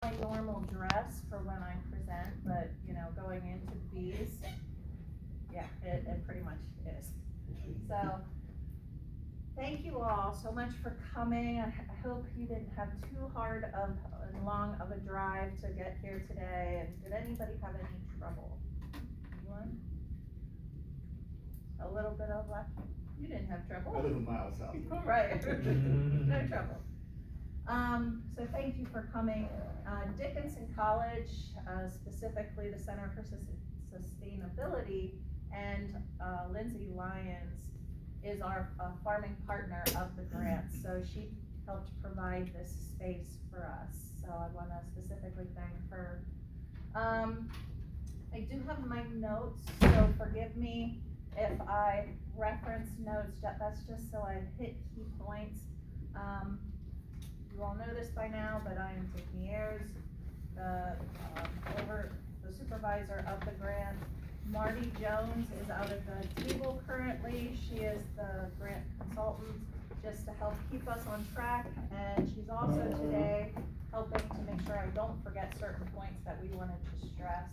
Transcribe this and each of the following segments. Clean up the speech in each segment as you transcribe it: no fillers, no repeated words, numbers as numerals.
my normal dress for when I present, but, you know, going into bees, yeah, it pretty much is. So, thank you all so much for coming. I hope you didn't have too hard of and long of a drive to get here today. And did anybody have any trouble? Anyone? A little bit of luck? You didn't have trouble. I live a mile south. Right, no trouble. So thank you for coming. Dickinson College, specifically the Center for Sustainability, and Lindsay Lyons is our farming partner of the grant. So she helped provide this space for us. So I want to specifically thank her. I do have my notes, so forgive me if I reference notes. That's just so I hit key points. You all know this by now, but I am Tiffany Ayers, the supervisor of the grant. Marty Jones is out at the table currently. She is the grant consultant, just to help keep us on track, and she's also today helping to make sure I don't forget certain points that we wanted to stress.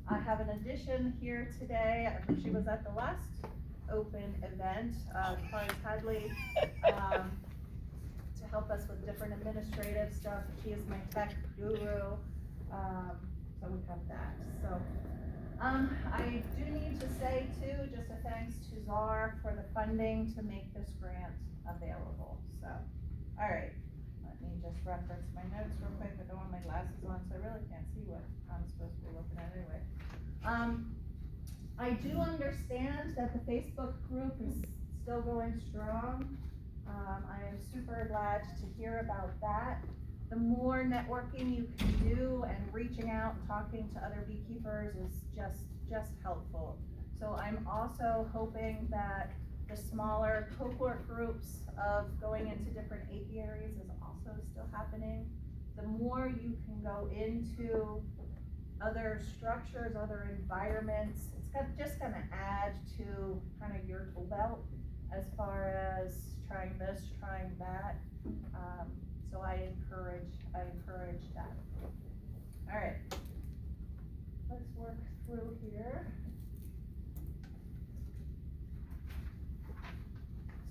I have an addition here today. She was at the last open event, Clarence Hadley, to help us with different administrative stuff. She is my tech guru, so we have that. So I do need to say too, just a thanks to SARE for the funding to make this grant available. So, all right, let me just reference my notes real quick. I don't have my glasses on, so I really can't see what I'm supposed to be looking at anyway. I do understand that the Facebook group is still going strong. I am super glad to hear about that. The more networking you can do and reaching out and talking to other beekeepers is just helpful. So I'm also hoping that the smaller cohort groups of going into different apiaries is also still happening. The more you can go into other structures, other environments, it's just gonna add to kind of your tool belt as far as trying this, trying that. So I encourage that. All right, let's work through here.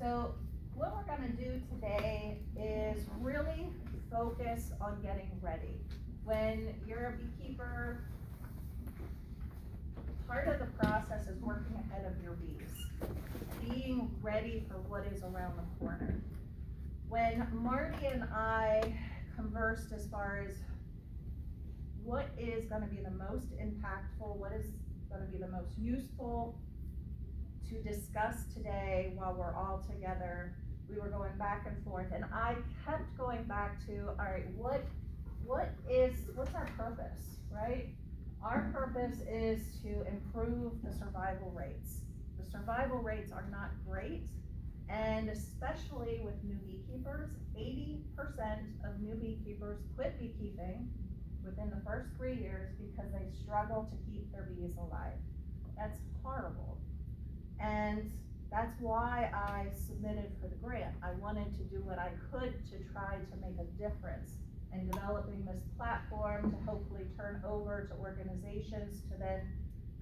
So what we're gonna do today is really focus on getting ready. When you're a beekeeper, part of the process is working ahead of your bees, being ready for what is around the corner. When Marty and I conversed as far as what is going to be the most impactful, what is going to be the most useful to discuss today while we're all together, we were going back and forth, and I kept going back to, all right, what's our purpose, right? Our purpose is to improve the survival rates. The survival rates are not great. And especially with new beekeepers, 80% of new beekeepers quit beekeeping within the first 3 years because they struggle to keep their bees alive. That's horrible. And that's why I submitted for the grant. I wanted to do what I could to try to make a difference in developing this platform to hopefully turn over to organizations to then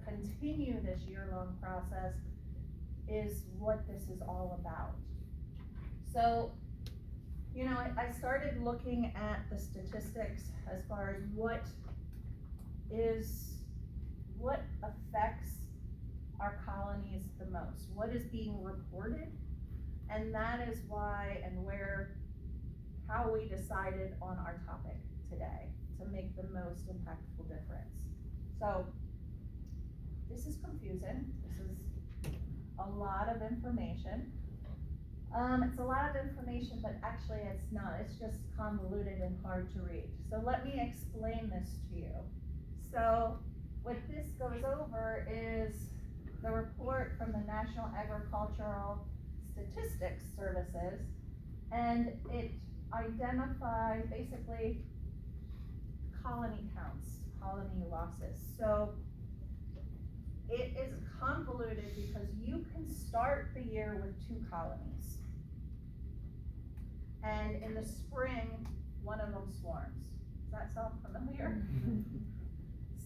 continue this year-long process is what this is all about. So, you know, I started looking at the statistics as far as what affects our colonies the most, what is being reported, and that is why and how we decided on our topic today to make the most impactful difference. So, this is confusing. This is a lot of information. It's a lot of information, but actually it's not. It's just convoluted and hard to read. So let me explain this to you. So what this goes over is the report from the National Agricultural Statistics Services, and it identifies basically colony counts, colony losses. So it is convoluted because you can start the year with 2 colonies, and in the spring, one of them swarms. Does that sound familiar?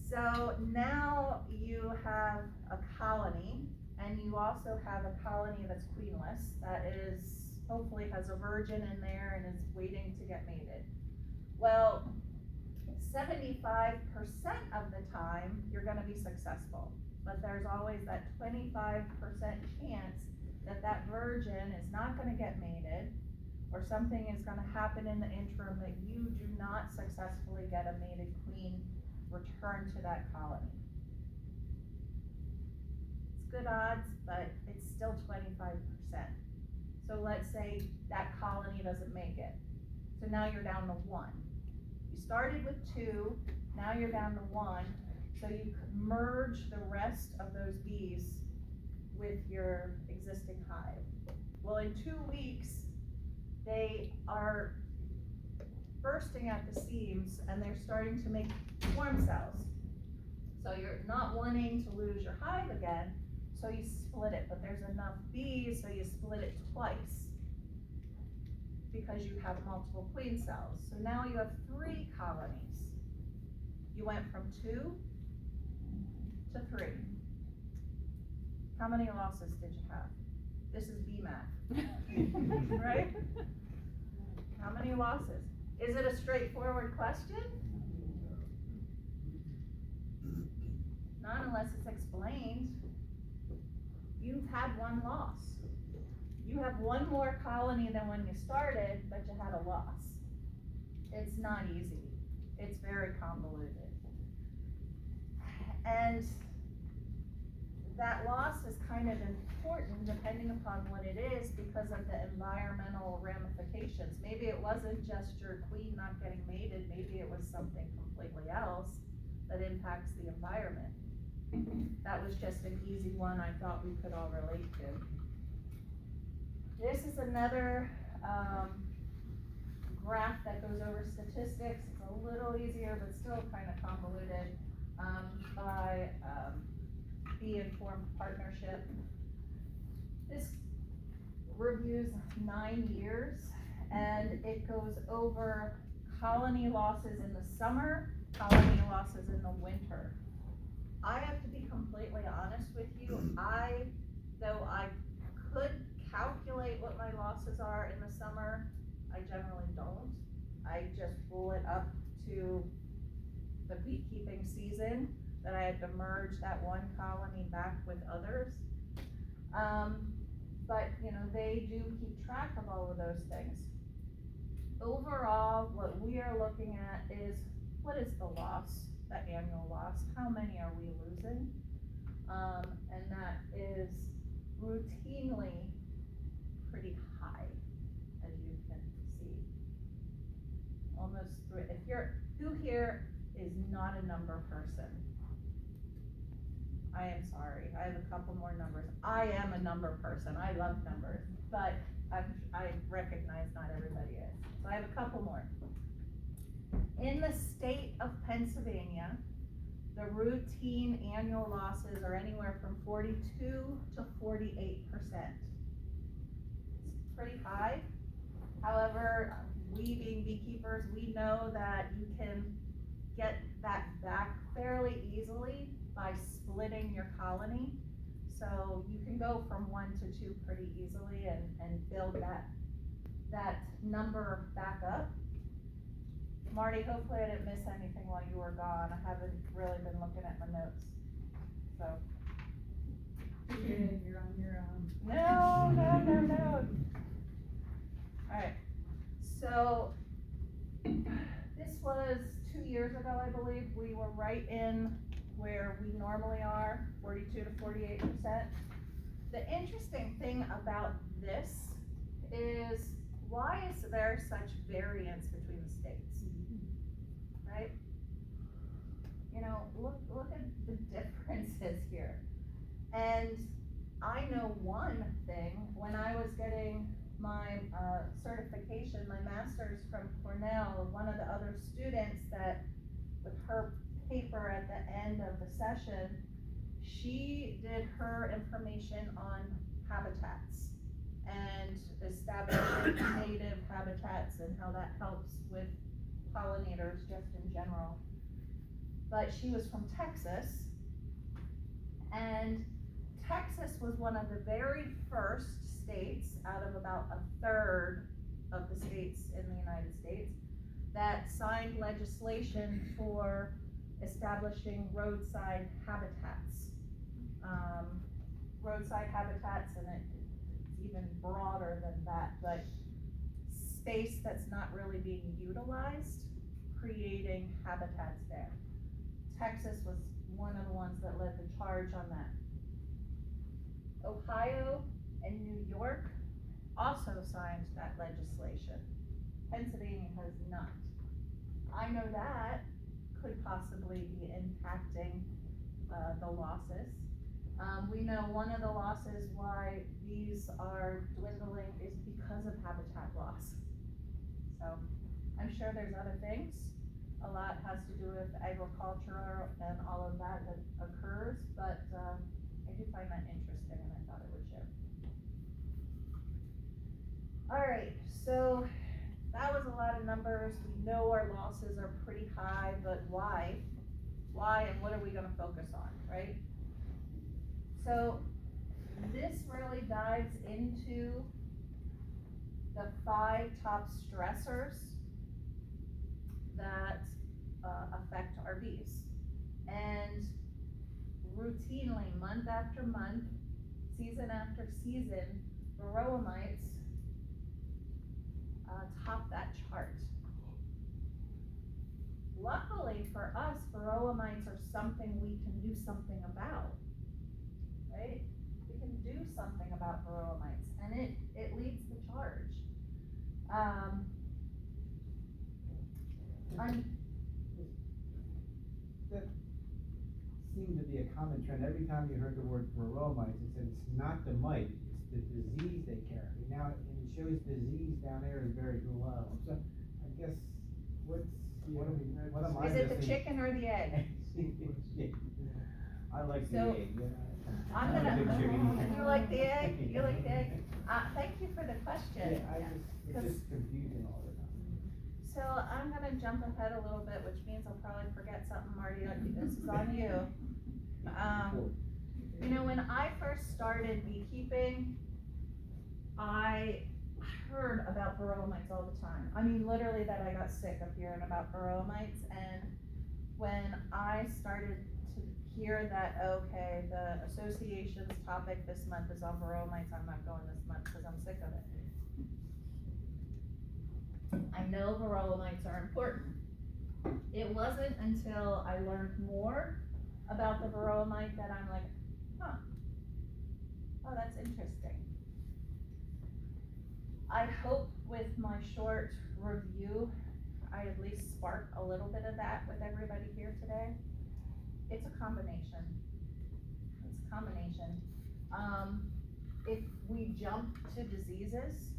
So now you have a colony, and you also have a colony that's queenless, that is, hopefully has a virgin in there and is waiting to get mated. Well, 75% of the time, you're gonna be successful, but there's always that 25% chance that that virgin is not gonna get mated, or something is gonna happen in the interim that you do not successfully get a mated queen return to that colony. It's good odds, but it's still 25%. So let's say that colony doesn't make it. So now you're down to 1. You started with 2, now you're down to 1. So you merge the rest of those bees with your existing hive. Well, in 2 weeks, they are bursting at the seams and they're starting to make swarm cells. So you're not wanting to lose your hive again, so you split it, but there's enough bees, so you split it twice because you have multiple queen cells. So now you have 3 colonies. You went from 2 to 3. How many losses did you have? This is bee math, right? How many losses? Is it a straightforward question? Not unless it's explained. You've had 1 loss. You have 1 more colony than when you started, but you had a loss. It's not easy. It's very convoluted. And that loss is kind of important depending upon what it is because of the environmental ramifications. Maybe it wasn't just your queen not getting mated, maybe it was something completely else that impacts the environment. That was just an easy one I thought we could all relate to. This is another graph that goes over statistics. It's a little easier, but still kind of convoluted, by Bee-Informed Partnership. This reviews 9 years, and it goes over colony losses in the summer, colony losses in the winter. I have to be completely honest with you, though I could calculate what my losses are in the summer, I generally don't. I just roll it up to the beekeeping season, that I had to merge that 1 colony back with others. But they do keep track of all of those things. Overall, what we are looking at is, what is the loss, the annual loss? How many are we losing? And that is routinely pretty high, as you can see. Almost, who here is not a number person? I am sorry, I have a couple more numbers. I am a number person, I love numbers, but I recognize not everybody is. So I have a couple more. In the state of Pennsylvania, the routine annual losses are anywhere from 42 to 48%. It's pretty high. However, we being beekeepers, we know that you can get that back fairly easily by splitting your colony. So you can go from 1 to 2 pretty easily and build that number back up. Marty, hopefully I didn't miss anything while you were gone. I haven't really been looking at my notes, so. You're on your own. No. All right, so this was 2 years ago, I believe. We were right in where we normally are, 42 to 48%. The interesting thing about this is, why is there such variance between the states, right? Look at the differences here. And I know one thing, when I was getting my certification, my master's from Cornell, one of the other students that, with her paper at the end of the session, she did her information on habitats and establishing native habitats and how that helps with pollinators just in general. But she was from Texas, and Texas was one of the very first states out of about a third of the states in the United States that signed legislation for establishing roadside habitats. Roadside habitats, and it's even broader than that, but space that's not really being utilized, creating habitats there. Texas was one of the ones that led the charge on that. Ohio and New York also signed that legislation. Pennsylvania has not. I know that could possibly be impacting the losses. We know one of the losses why these are dwindling is because of habitat loss. So I'm sure there's other things. A lot has to do with agriculture and all of that occurs, but I do find that interesting, and I thought I would share. All right, so that was a lot of numbers. We know our losses are pretty high, but why? Why, and what are we gonna focus on, right? So this really dives into the 5 top stressors that affect our bees. And routinely, month after month, season after season, Varroa mites top that chart. Luckily for us, Varroa mites are something we can do something about, right? We can do something about Varroa mites, and it leads the charge. That seemed to be a common trend. Every time you heard the word Varroa mites, it said it's not the mite, it's the disease they carry. Now, and it shows disease down there is very low. So I guess what am I Is it the missing? chicken or the egg? I like the So, egg. I'm a big chicken gonna, eater. you like the egg? You like the egg? Thank you for the question. Yeah, it's just confusing all the time. So I'm gonna jump ahead a little bit, which means I'll probably forget something, Marty. This is on you. You know, when I first started beekeeping, I heard about Varroa mites all the time. I mean, literally that I got sick of hearing about Varroa mites, and when I started to hear that, okay, the association's topic this month is on Varroa mites, I'm not going this month because I'm sick of it. I know Varroa mites are important. It wasn't until I learned more about the Varroa mite that I'm like, huh, oh, that's interesting. I hope with my short review, I at least spark a little bit of that with everybody here today. It's a combination. It's a combination. If we jump to diseases,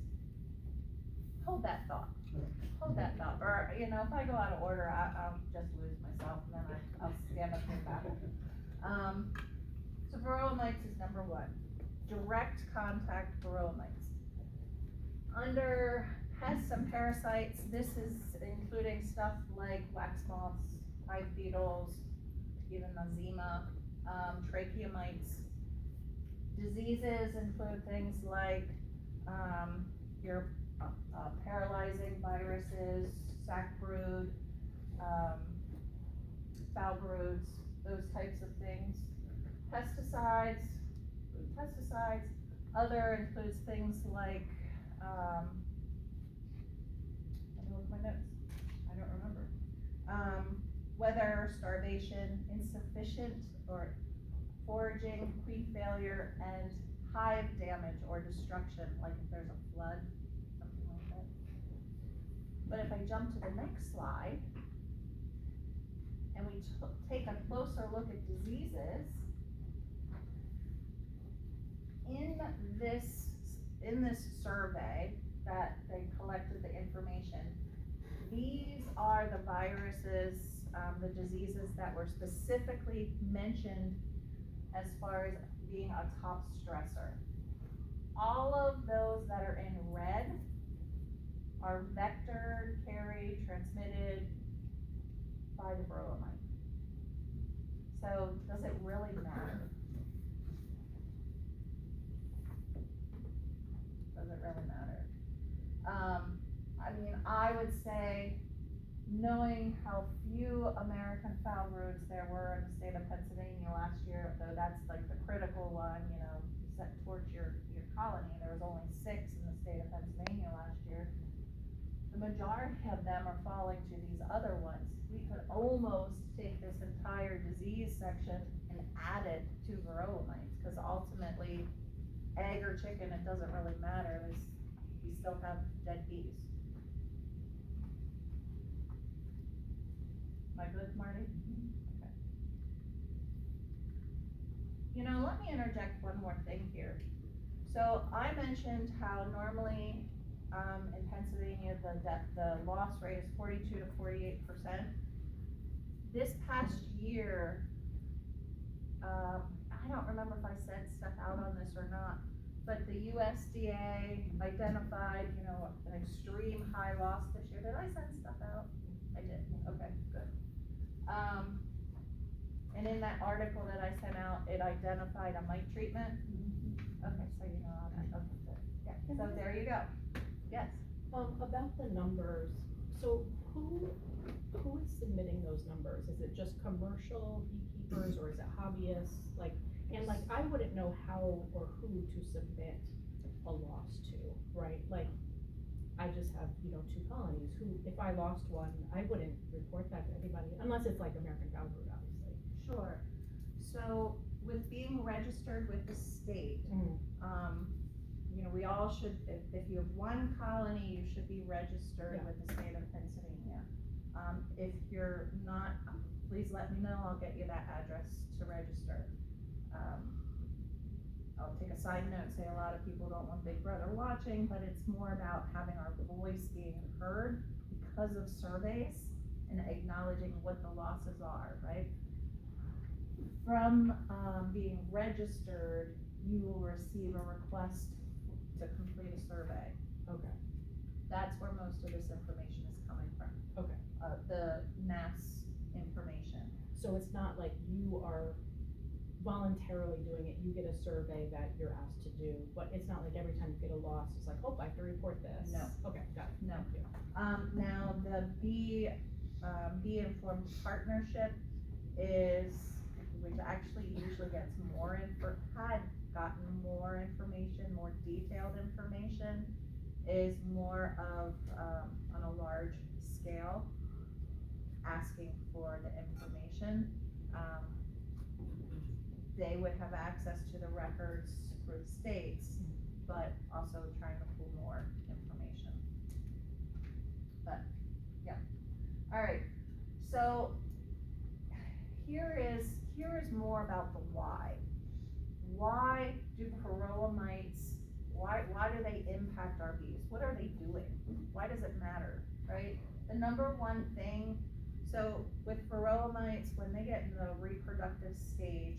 hold that thought. Hold that thought. Or, you know, if I go out of order, I'll just lose myself, and then I'll stand up and battle. So Varroa mites is number 1. Direct contact Varroa mites. Under pests and parasites, this is including stuff like wax moths, hive beetles, even eczema, trachea mites. Diseases include things like your paralyzing viruses, sac brood, foul broods, those types of things. Pesticides, other includes things like, let me look at my notes, I don't remember. Weather, starvation, insufficient or foraging, queen failure, and hive damage or destruction, like if there's a flood, something like that. But if I jump to the next slide, and we take a closer look at diseases, in this survey that they collected the information, these are the viruses, the diseases that were specifically mentioned as far as being a top stressor. All of those that are in red are vector, carried, transmitted by the Varroa mite. So does it really matter? Does it really matter? I mean, I would say, knowing how few American foul broods there were in the state of Pennsylvania last year, though that's like the critical one, you know, set towards your colony, there was only 6 in the state of Pennsylvania last year. The majority of them are falling to these other ones. We could almost take this entire disease section and add it to Varroa mites, because ultimately, egg or chicken, it doesn't really matter, we still have dead bees. Am I good, Marty? Okay. You know, let me interject one more thing here. So I mentioned how normally, in Pennsylvania, the loss rate is 42 to 48%. This past year, I don't remember if I said stuff out on this or not, but the USDA identified, you know, an extreme high loss this year. Did I send stuff out? I did, okay, good. And in that article that I sent out, it identified a mite treatment. Okay, so you know, okay, good. Yeah, so there you go. Yes. About the numbers, so who is submitting those numbers? Is it just commercial beekeepers or is it hobbyists? And I wouldn't know how or who to submit a loss to, right? Like, I just have, 2 colonies who, if I lost one, I wouldn't report that to anybody, unless it's like American foul brood, obviously. Sure. So with being registered with the state, we all should, if you have 1 colony, you should be registered with the state of Pennsylvania. If you're not, please let me know, I'll get you that address to register. I'll take a side note, say a lot of people don't want Big Brother watching, but it's more about having our voice being heard because of surveys and acknowledging what the losses are, right? From being registered, you will receive a request to complete a survey. Okay. That's where most of this information is coming from. Okay. The mass information. So it's not like you are voluntarily doing it, you get a survey that you're asked to do, but it's not like every time you get a loss, it's like, oh, I have to report this. No. Okay, got it. No. Thank you. Now the Bee Informed Partnership is, which actually usually gets had gotten more information, more detailed information, is more of, on a large scale, asking for the information. They would have access to the records for the states, but also trying to pull more information. But, yeah. All right, so here is more about the why. Why do Varroa mites, why do they impact our bees? What are they doing? Why does it matter, right? The number one thing, so with Varroa mites, when they get in the reproductive stage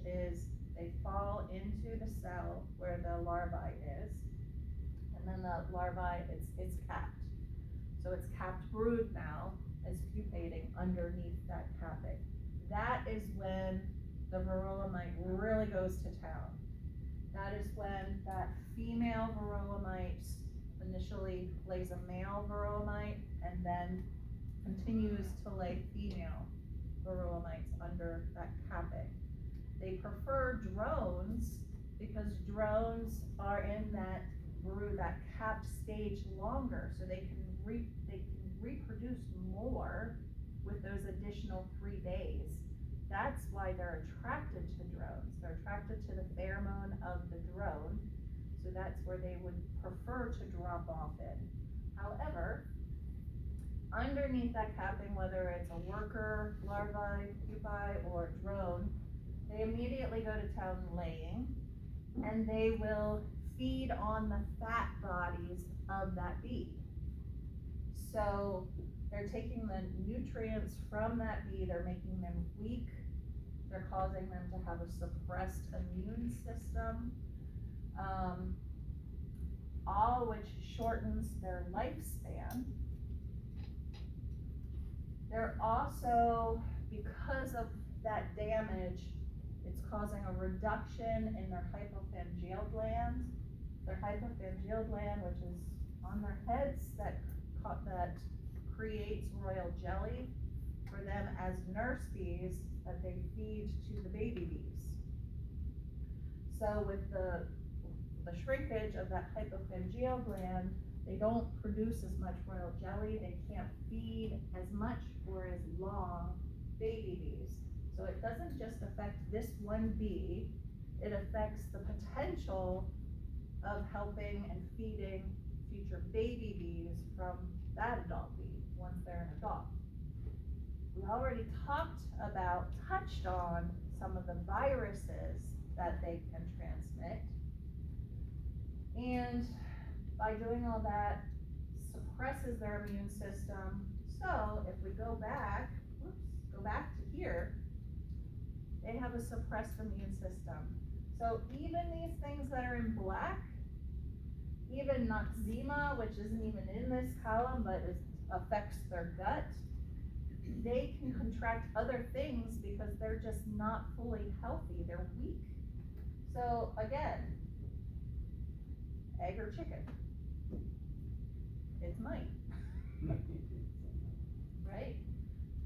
is they fall into the cell where the larvae is, and then the larvae, it's capped. So it's capped brood now, is pupating underneath that capping. That is when the Varroa mite really goes to town. That is when that female Varroa mite initially lays a male Varroa mite and then continues to lay female Varroa mites under that capping. They prefer drones because drones are in that brood, that capped stage longer, so they can reproduce more with those additional 3 days. That's why they're attracted to drones. They're attracted to the pheromone of the drone, so that's where they would prefer to drop off in. However, underneath that capping, whether it's a worker larvae, pupae, or drone, they immediately go to town laying, and they will feed on the fat bodies of that bee. So they're taking the nutrients from that bee, they're making them weak, they're causing them to have a suppressed immune system. all which shortens their lifespan. They're also, because of that damage, it's causing a reduction in their hypopharyngeal gland. Their hypopharyngeal gland, which is on their heads, that creates royal jelly for them as nurse bees that they feed to the baby bees. So with the shrinkage of that hypopharyngeal gland, they don't produce as much royal jelly, they can't feed as much or as long baby bees. So it doesn't just affect this one bee, it affects the potential of helping and feeding future baby bees from that adult bee once they're an adult. We already touched on some of the viruses that they can transmit. And by doing all that, suppresses their immune system. So if we go back to here, they have a suppressed immune system. So even these things that are in black, even Noxzema, which isn't even in this column, but it affects their gut, they can contract other things because they're just not fully healthy, they're weak. So again, egg or chicken? It's mite, right?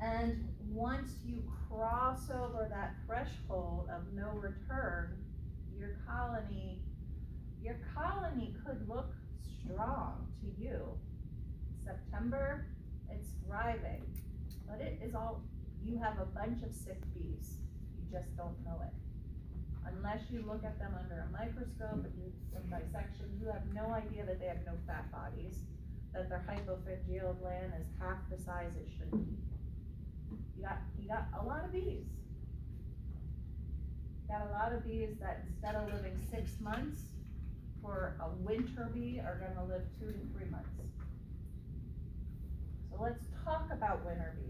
And once you cross over that threshold of no return, your colony could look strong to you. September, it's thriving, but it is all, you have a bunch of sick bees. You just don't know it. Unless you look at them under a microscope and do some dissection, you have no idea that they have no fat bodies, that their hypopharyngeal gland is half the size it should be. You got a lot of bees. Got a lot of bees that instead of living 6 months, for a winter bee are gonna live 2 to 3 months. So let's talk about winter bees.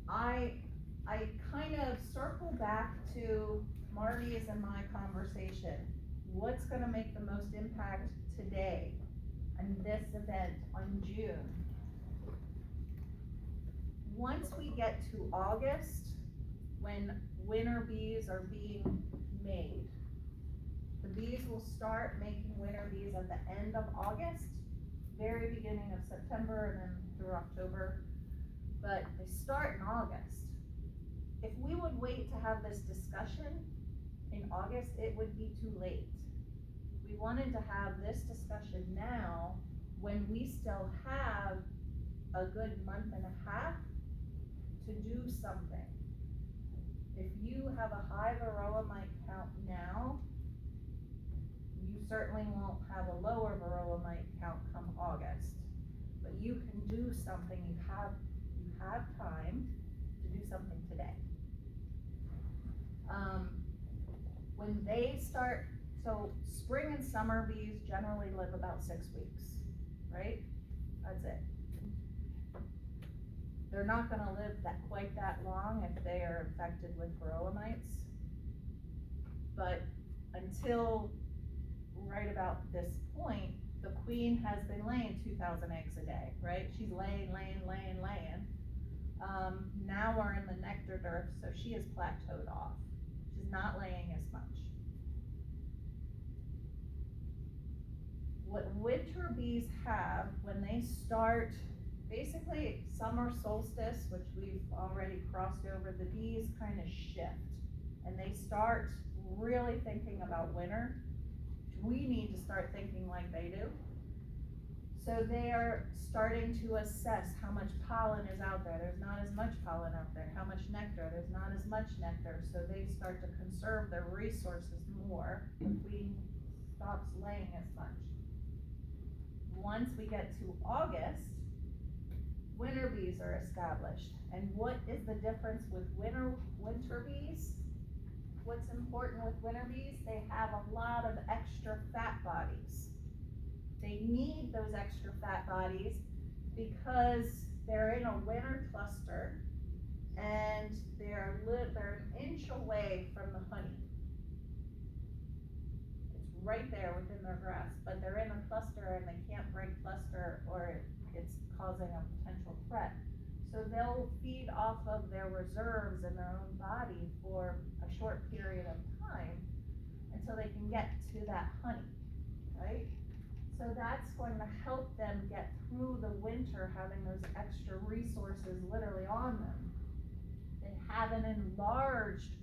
I kind of circle back to Marty's and my conversation. What's gonna make the most impact today and this event on June? Once we get to August, when winter bees are being made, the bees will start making winter bees at the end of August, very beginning of September, and then through October, but they start in August. If we would wait to have this discussion in August, it would be too late. We wanted to have this discussion now when we still have a good month and a half to do something. If you have a high Varroa mite count now, you certainly won't have a lower Varroa mite count come August. But you can do something, you have time to do something today. When they start, so spring and summer bees generally live about 6 weeks, right? That's it. They're not gonna live quite that long if they are infected with Varroa mites. But until right about this point, the queen has been laying 2,000 eggs a day, right? She's laying. Now we're in the nectar dearth, so she is plateaued off. She's not laying as much. What winter bees have when they start, basically summer solstice, which we've already crossed over, the bees kind of shift and they start really thinking about winter. We need to start thinking like they do. So they are starting to assess how much pollen is out there. There's not as much pollen out there. How much nectar? There's not as much nectar. So they start to conserve their resources more. The queen stops laying as much. Once we get to August, winter bees are established. And what is the difference with winter bees? What's important with winter bees? They have a lot of extra fat bodies. They need those extra fat bodies because they're in a winter cluster and they're an inch away from the honey. right there within their grasp, but they're in a cluster and they can't break cluster or it's causing a potential threat. So they'll feed off of their reserves in their own body for a short period of time until they can get to that honey, right? So that's going to help them get through the winter, having those extra resources literally on them. They have an enlarged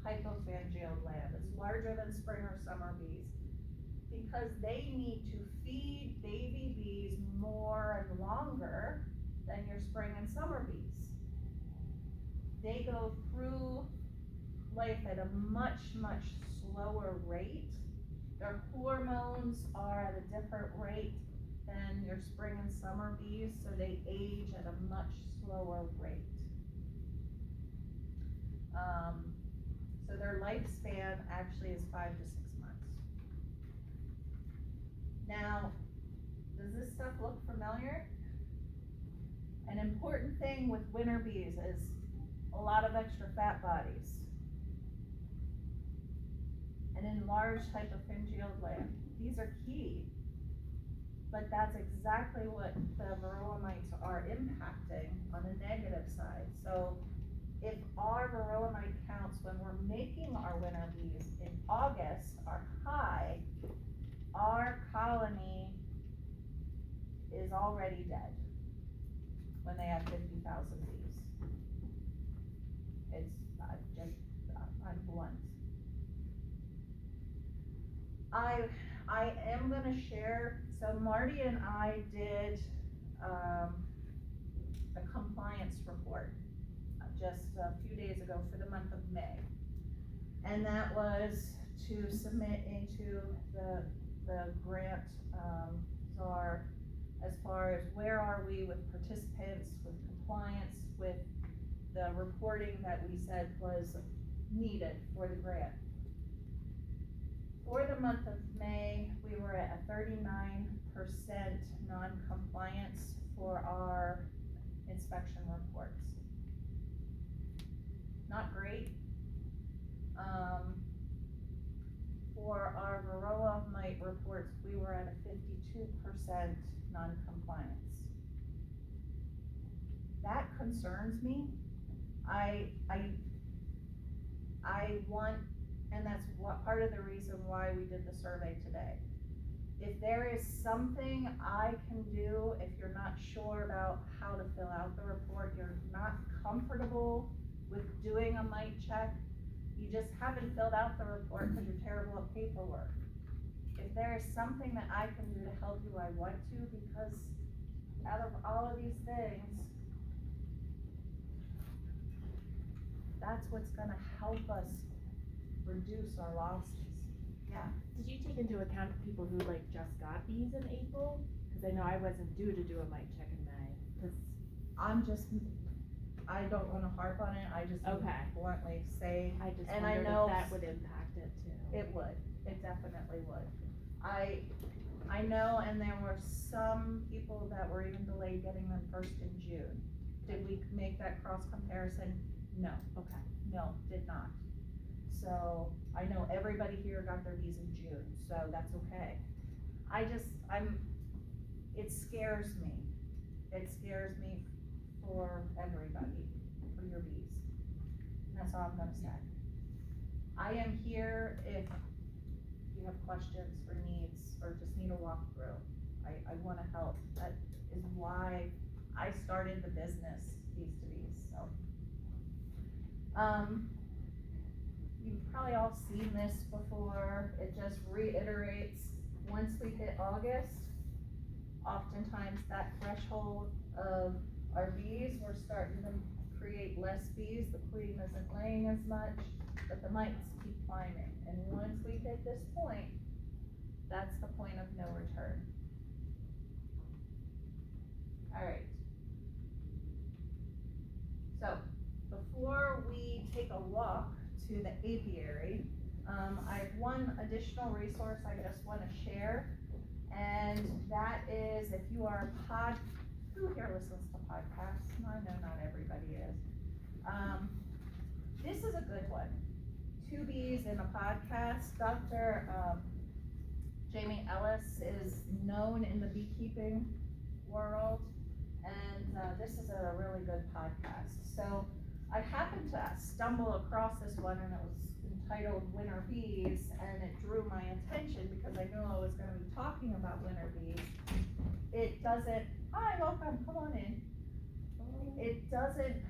hypopharyngeal gland. It's larger than spring or summer bees because they need to feed baby bees more and longer than your spring and summer bees. They go through life at a much, much slower rate. Their hormones are at a different rate than your spring and summer bees, so they age at a much slower rate. So their lifespan actually is 5 to 6 months. Now, does this stuff look familiar? An important thing with winter bees is a lot of extra fat bodies. An enlarged hypopharyngeal gland. These are key, but that's exactly what the Varroa mites are impacting on the negative side. So if our Varroa mite counts when we're making our winter bees in August are high, our colony is already dead when they have 50,000 bees. It's I'm blunt. I am gonna share, so Marty and I did a compliance report just a few days ago for the month of May. And that was to submit into the grant SARE as far as where are we with participants, with compliance, with the reporting that we said was needed for the grant. For the month of May, we were at a 39% non-compliance for our inspection reports. Not great. For our Varroa mite reports, we were at a 52% non-compliance. That concerns me. I want, and that's what part of the reason why we did the survey today. If there is something I can do, if you're not sure about how to fill out the report, you're not comfortable with doing a mite check, you just haven't filled out the report because you're terrible at paperwork. If there is something that I can do to help you, I want to, because out of all of these things, that's what's gonna help us reduce our losses. Yeah. Did you take into account people who like just got bees in April? Because I know I wasn't due to do a mite check in May. I don't wanna harp on it, I just Okay. bluntly say, I just and I wondered know if that would impact it too. it would, it definitely would. I know, and there were some people that were even delayed getting them first in June. Did we make that cross comparison? No. Okay. No, did not. So, I know everybody here got their bees in June, so that's okay. It scares me. It scares me for everybody, for your bees. And that's all I'm gonna say. I am here if you have questions or needs, or just need a walkthrough. I wanna help. That is why I started the business, Bees to Bees, so. You've probably all seen this before. It just reiterates, once we hit August, oftentimes that threshold of our bees, we're starting to create less bees, the queen isn't laying as much, but the mites keep climbing. And once we hit this point, that's the point of no return. Alright. So, before we take a walk to the apiary, I have one additional resource I just want to share, and that is if you are who here listens to podcasts? I know not everybody is. This is a good one. 2 bees in a podcast. Dr. Jamie Ellis is known in the beekeeping world, and this is a really good podcast. So I happened to stumble across this one, and it was entitled Winter Bees, and it drew my attention because I knew I was going to be talking about winter bees. It doesn't, hi, welcome, come on in. It doesn't,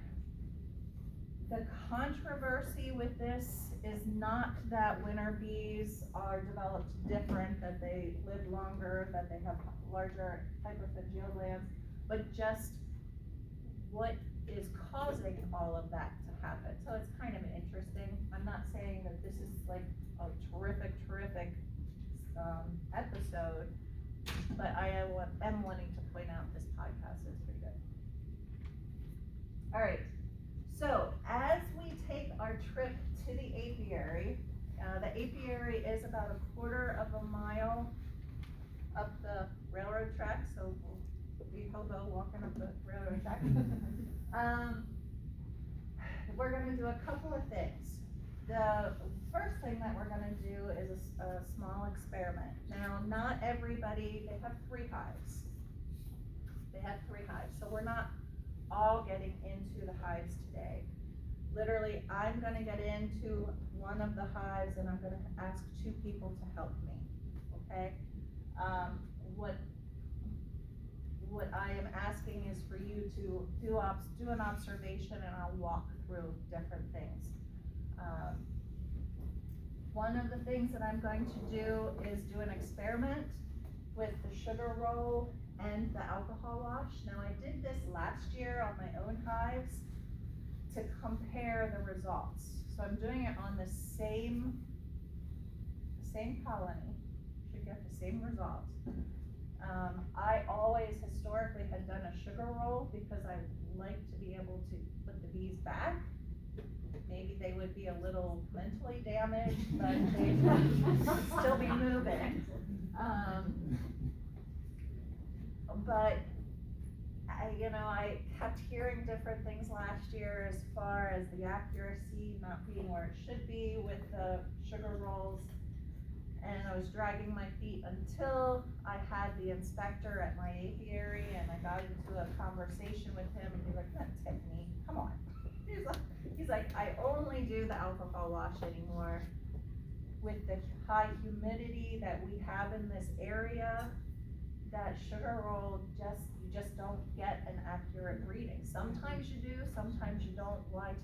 the controversy with this is not that winter bees are developed different, that they live longer, that they have larger hyperphageal glands, but just what is causing all of that to happen. So it's kind of interesting. I'm not saying that this is like a terrific episode, but I am wanting to point out this podcast is pretty good. All right, so as we take our trip to the apiary is about 1/4 mile up the railroad track, so we'll be hobo walking up the railroad track. We're gonna do a couple of things. The first thing that we're gonna do is a small experiment. Now, not everybody, they have 3 hives. So we're not all getting into the hives today. Literally, I'm gonna get into one of the hives and I'm gonna ask 2 people to help me, okay? What I am asking is for you to do an observation, and I'll walk through different things. One of the things that I'm going to do is do an experiment with the sugar roll and the alcohol wash. Now, I did this last year on my own hives to compare the results. So I'm doing it on the same colony, should get the same results. I always historically had done a sugar roll because I like to be able to put the bees back. Maybe they would be a little mentally damaged, but they'd still be moving. But I kept hearing different things last year as far as the accuracy not being where it should be with the sugar rolls. And I was dragging my feet until I had the inspector at my apiary, and I got into a conversation with him, and he's like, Tiffany, come on. He's like, I only do the alcohol wash anymore. With the high humidity that we have in this area, that sugar roll you just don't get an accurate reading. Sometimes you do, sometimes you don't. Why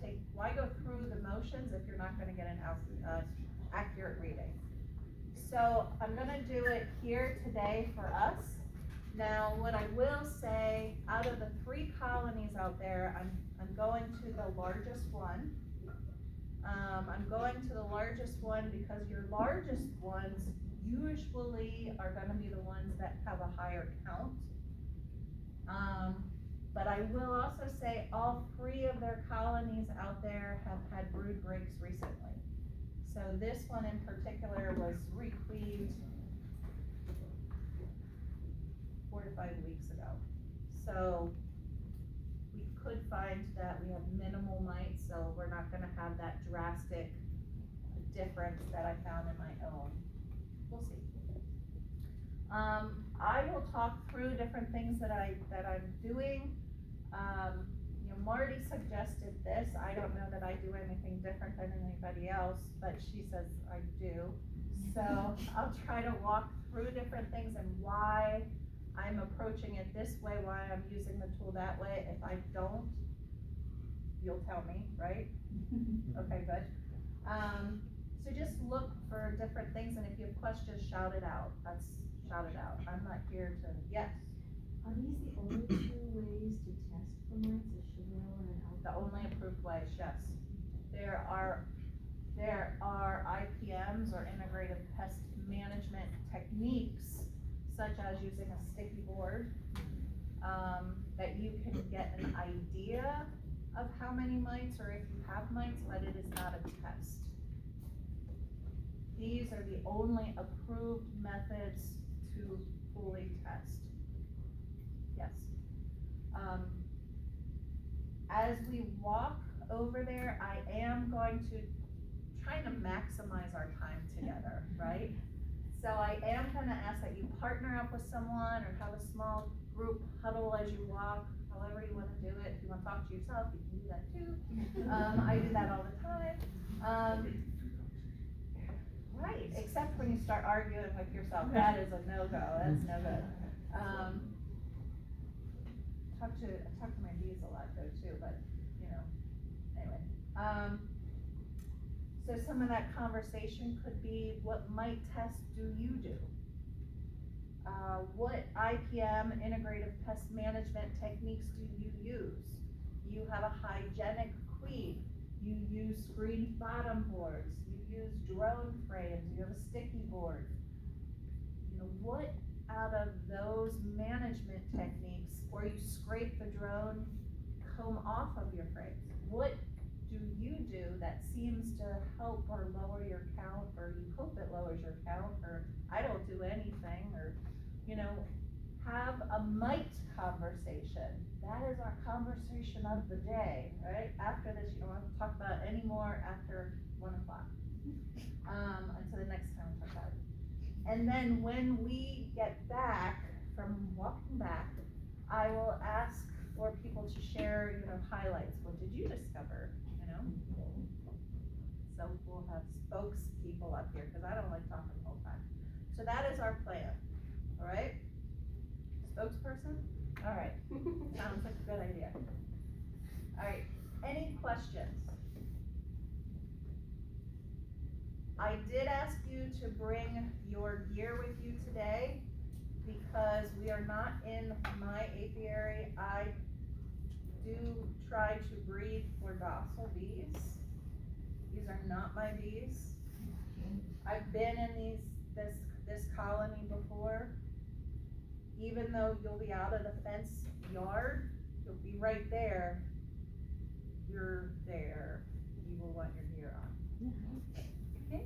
go through the motions if you're not gonna get an accurate reading? So I'm gonna do it here today for us. Now, what I will say, out of the 3 colonies out there, I'm going to the largest one. I'm going to the largest one because your largest ones usually are gonna be the ones that have a higher count. But I will also say all 3 of their colonies out there have had brood breaks recently. So this one in particular was requeened 4 to 5 weeks ago. So we could find that we have minimal mites, so we're not gonna have that drastic difference that I found in my own. We'll see. I will talk through different things that I'm doing. Marty suggested this. I don't know that I do anything different than anybody else, but she says I do. So I'll try to walk through different things and why I'm approaching it this way, why I'm using the tool that way. If I don't, you'll tell me, right? Okay, good. So just look for different things, and if you have questions, shout it out. Shout it out. I'm not here to, yes. Are these the only 2 ways to test for mites, a sugar roll and an alcohol? The only approved ways, yes. There are IPMs, or integrated pest management techniques, such as using a sticky board, that you can get an idea of how many mites or if you have mites, but it is not a test. These are the only approved methods to fully test. Yes. As we walk over there, I am going to try to maximize our time together, right? So I am gonna ask that you partner up with someone or have a small group huddle as you walk, however you wanna do it. If you wanna talk to yourself, you can do that too. I do that all the time. Right, except when you start arguing with yourself, that is a no-go, that's no good. I talk to my bees a lot though too, but, you know, anyway. So some of that conversation could be, what mite test do you do? What IPM, integrative pest management techniques do you use? You have a hygienic queen, you use screen bottom boards, you use drone frames, you have a sticky board. You know, what out of those management techniques, or you scrape the drone comb off of your frames, what do you do that seems to help or lower your count, or you hope it lowers your count, or I don't do anything, or, you know, have a mite conversation. That is our conversation of the day, right? After this, you don't want to talk about it anymore after 1 o'clock. Until the next time we talk about it. And then when we get back from walking back, I will ask for people to share, you know, highlights. What did you discover, you know? So we'll have spokespeople up here, because I don't like talking the whole time. So that is our plan, all right? Spokesperson? All right, sounds like a good idea. All right, any questions? I did ask you to bring your gear with you today, because we are not in my apiary. I do try to breed for docile bees. These are not my bees. I've been in this colony before. Even though you'll be out of the fence yard, you'll be right there. You're there. You will want your gear on. Okay?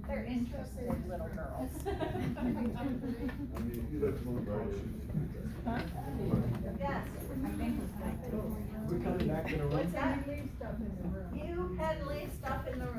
They're interested little girls. Huh? Yes. We're coming back to the room. What's that? You can leave stuff in the room.